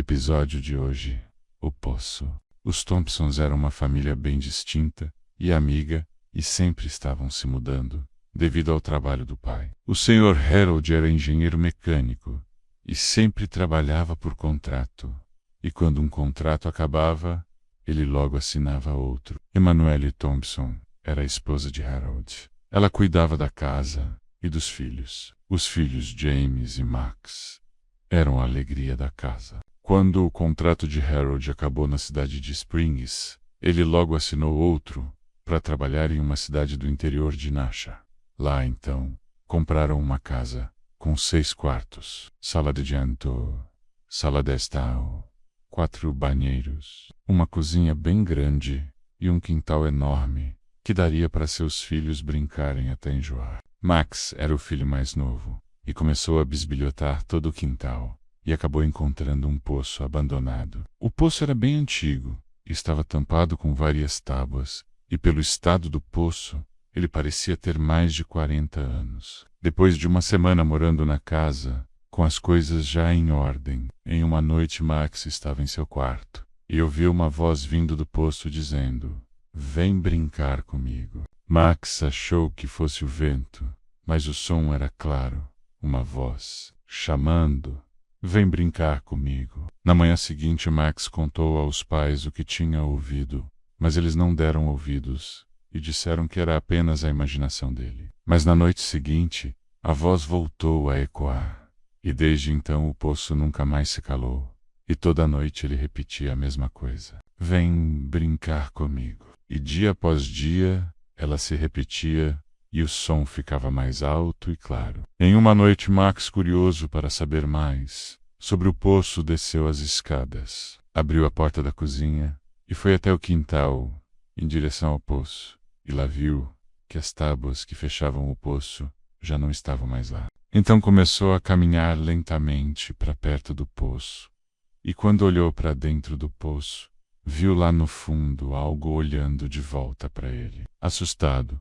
Episódio de hoje: O Poço. Os Thompsons eram uma família bem distinta e amiga e sempre estavam se mudando, devido ao trabalho do pai. O Sr. Harold era engenheiro mecânico e sempre trabalhava por contrato. E quando um contrato acabava, ele logo assinava outro. Emanuele Thompson era a esposa de Harold. Ela cuidava da casa e dos filhos. Os filhos James e Max eram a alegria da casa. Quando o contrato de Harold acabou na cidade de Springs, ele logo assinou outro para trabalhar em uma cidade do interior de Nasha. Lá, então, compraram uma casa com 6 quartos, sala de jantar, sala de estar, 4 banheiros, uma cozinha bem grande e um quintal enorme que daria para seus filhos brincarem até enjoar. Max era o filho mais novo e começou a bisbilhotar todo o quintal e acabou encontrando um poço abandonado. O poço era bem antigo e estava tampado com várias tábuas, e pelo estado do poço, ele parecia ter mais de 40 anos. Depois de uma semana morando na casa, com as coisas já em ordem, em uma noite Max estava em seu quarto e ouviu uma voz vindo do poço dizendo: "Vem brincar comigo." Max achou que fosse o vento, mas o som era claro, uma voz chamando: "Vem brincar comigo." Na manhã seguinte, Max contou aos pais o que tinha ouvido, mas eles não deram ouvidos e disseram que era apenas a imaginação dele. Mas na noite seguinte, a voz voltou a ecoar, e desde então o poço nunca mais se calou, e toda noite ele repetia a mesma coisa: "Vem brincar comigo." E dia após dia, ela se repetia, e o som ficava mais alto e claro. Em uma noite, Max, curioso para saber mais sobre o poço, desceu as escadas, abriu a porta da cozinha e foi até o quintal, em direção ao poço, e lá viu que as tábuas que fechavam o poço já não estavam mais lá. Então começou a caminhar lentamente para perto do poço, e quando olhou para dentro do poço, viu lá no fundo algo olhando de volta para ele. Assustado,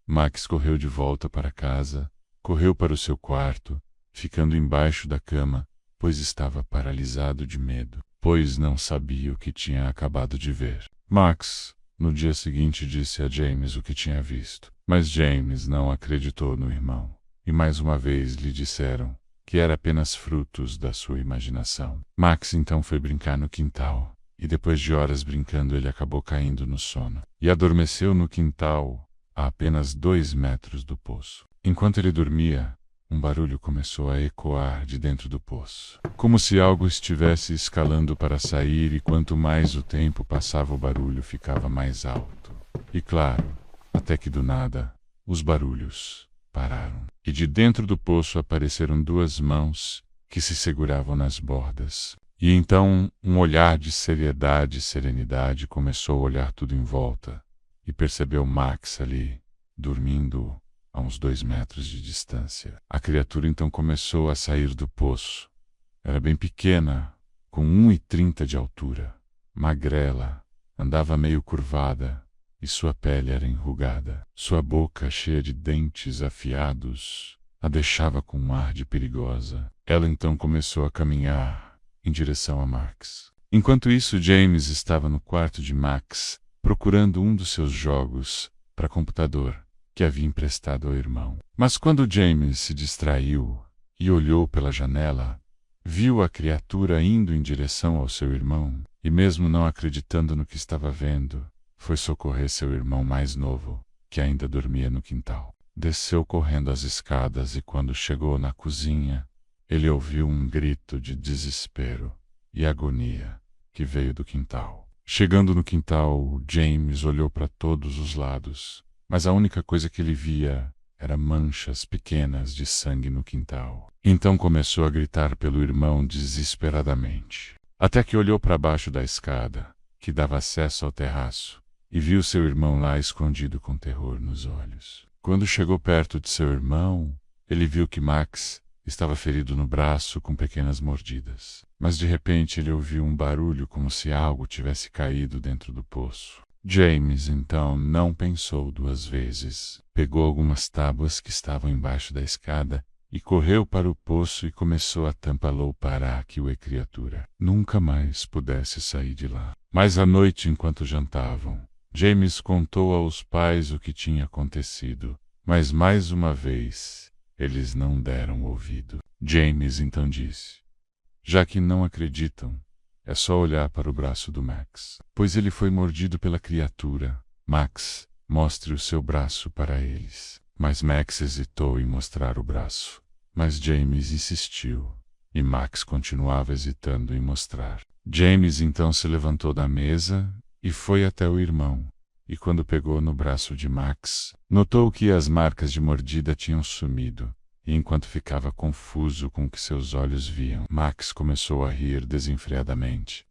Max correu de volta para casa, correu para o seu quarto, ficando embaixo da cama, pois estava paralisado de medo, pois não sabia o que tinha acabado de ver. Max, no dia seguinte, disse a James o que tinha visto, mas James não acreditou no irmão, e mais uma vez lhe disseram que era apenas frutos da sua imaginação. Max então foi brincar no quintal, e depois de horas brincando ele acabou caindo no sono, e adormeceu no quintal, a apenas 2 metros do poço. Enquanto ele dormia, um barulho começou a ecoar de dentro do poço, como se algo estivesse escalando para sair, e quanto mais o tempo passava o barulho ficava mais alto. E claro, até que do nada, os barulhos pararam, e de dentro do poço apareceram 2 mãos que se seguravam nas bordas. E então um olhar de seriedade e serenidade começou a olhar tudo em volta, e percebeu Max ali, dormindo a uns 2 metros de distância. A criatura então começou a sair do poço. Era bem pequena, com 1,30 de altura, magrela, andava meio curvada, e sua pele era enrugada. Sua boca, cheia de dentes afiados, a deixava com um ar de perigosa. Ela então começou a caminhar em direção a Max. Enquanto isso, James estava no quarto de Max, procurando um dos seus jogos para computador que havia emprestado ao irmão. Mas quando James se distraiu e olhou pela janela, viu a criatura indo em direção ao seu irmão, e mesmo não acreditando no que estava vendo, foi socorrer seu irmão mais novo, que ainda dormia no quintal. Desceu correndo as escadas, e quando chegou na cozinha, ele ouviu um grito de desespero e agonia que veio do quintal. Chegando no quintal, James olhou para todos os lados, mas a única coisa que ele via era manchas pequenas de sangue no quintal. Então começou a gritar pelo irmão desesperadamente, até que olhou para baixo da escada, que dava acesso ao terraço, e viu seu irmão lá escondido com terror nos olhos. Quando chegou perto de seu irmão, ele viu que Max estava ferido no braço com pequenas mordidas. Mas de repente ele ouviu um barulho como se algo tivesse caído dentro do poço. James então não pensou 2 vezes. Pegou algumas tábuas que estavam embaixo da escada e correu para o poço e começou a tampá-lo para que a criatura nunca mais pudesse sair de lá. Mas à noite, enquanto jantavam, James contou aos pais o que tinha acontecido, mas mais uma vez eles não deram ouvido. James então disse: já que não acreditam, é só olhar para o braço do Max, pois ele foi mordido pela criatura. Max, mostre o seu braço para eles. Mas Max hesitou em mostrar o braço. Mas James insistiu, e Max continuava hesitando em mostrar. James então se levantou da mesa e foi até o irmão, e quando pegou no braço de Max, notou que as marcas de mordida tinham sumido, e enquanto ficava confuso com o que seus olhos viam, Max começou a rir desenfreadamente.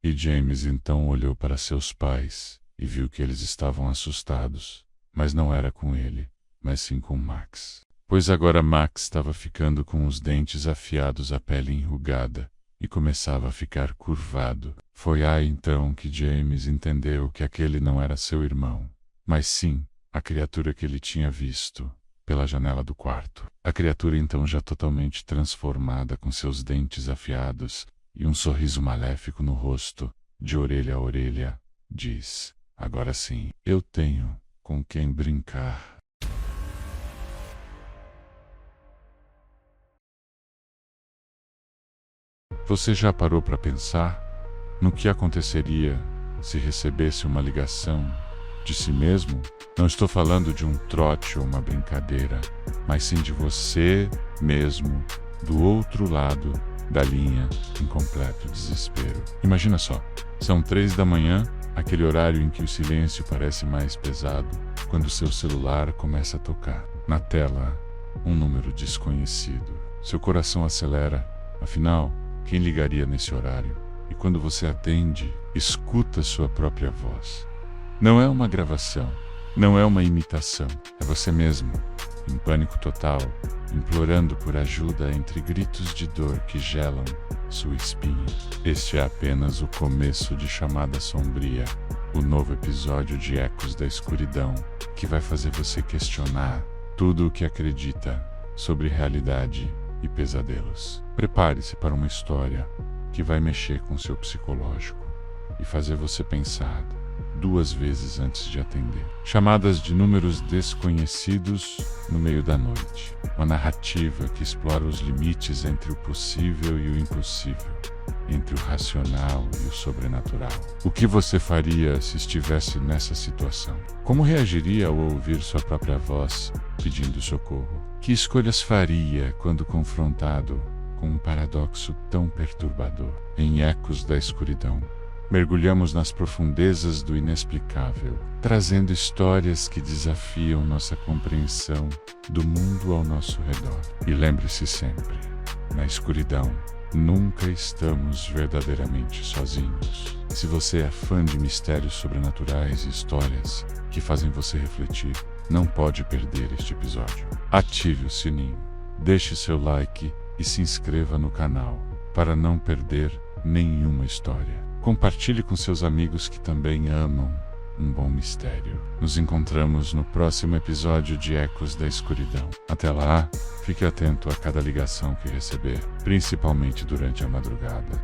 E James então olhou para seus pais e viu que eles estavam assustados, mas não era com ele, mas sim com Max. Pois agora Max estava ficando com os dentes afiados, a pele enrugada, e começava a ficar curvado. Foi aí então que James entendeu que aquele não era seu irmão, mas sim a criatura que ele tinha visto pela janela do quarto. A criatura então já totalmente transformada, com seus dentes afiados e um sorriso maléfico no rosto, de orelha a orelha, diz: agora sim, eu tenho com quem brincar. Você já parou para pensar no que aconteceria se recebesse uma ligação de si mesmo? Não estou falando de um trote ou uma brincadeira, mas sim de você mesmo do outro lado da linha, em completo desespero. Imagina só, são 3 da manhã, aquele horário em que o silêncio parece mais pesado, quando seu celular começa a tocar. Na tela, um número desconhecido. Seu coração acelera, afinal, quem ligaria nesse horário? E quando você atende, escuta sua própria voz. Não é uma gravação, não é uma imitação, é você mesmo, em pânico total, implorando por ajuda entre gritos de dor que gelam sua espinha. Este é apenas o começo de Chamada Sombria, o novo episódio de Ecos da Escuridão, que vai fazer você questionar tudo o que acredita sobre realidade e pesadelos. Prepare-se para uma história que vai mexer com seu psicológico e fazer você pensar 2 vezes antes de atender. Chamadas de números desconhecidos no meio da noite. Uma narrativa que explora os limites entre o possível e o impossível, entre o racional e o sobrenatural. O que você faria se estivesse nessa situação? Como reagiria ao ouvir sua própria voz pedindo socorro? Que escolhas faria quando confrontado com um paradoxo tão perturbador? Em Ecos da Escuridão, mergulhamos nas profundezas do inexplicável, trazendo histórias que desafiam nossa compreensão do mundo ao nosso redor. E lembre-se sempre, na escuridão, nunca estamos verdadeiramente sozinhos. Se você é fã de mistérios sobrenaturais e histórias que fazem você refletir, não pode perder este episódio. Ative o sininho, deixe seu like e se inscreva no canal para não perder nenhuma história. Compartilhe com seus amigos que também amam um bom mistério. Nos encontramos no próximo episódio de Ecos da Escuridão. Até lá, fique atento a cada ligação que receber, principalmente durante a madrugada.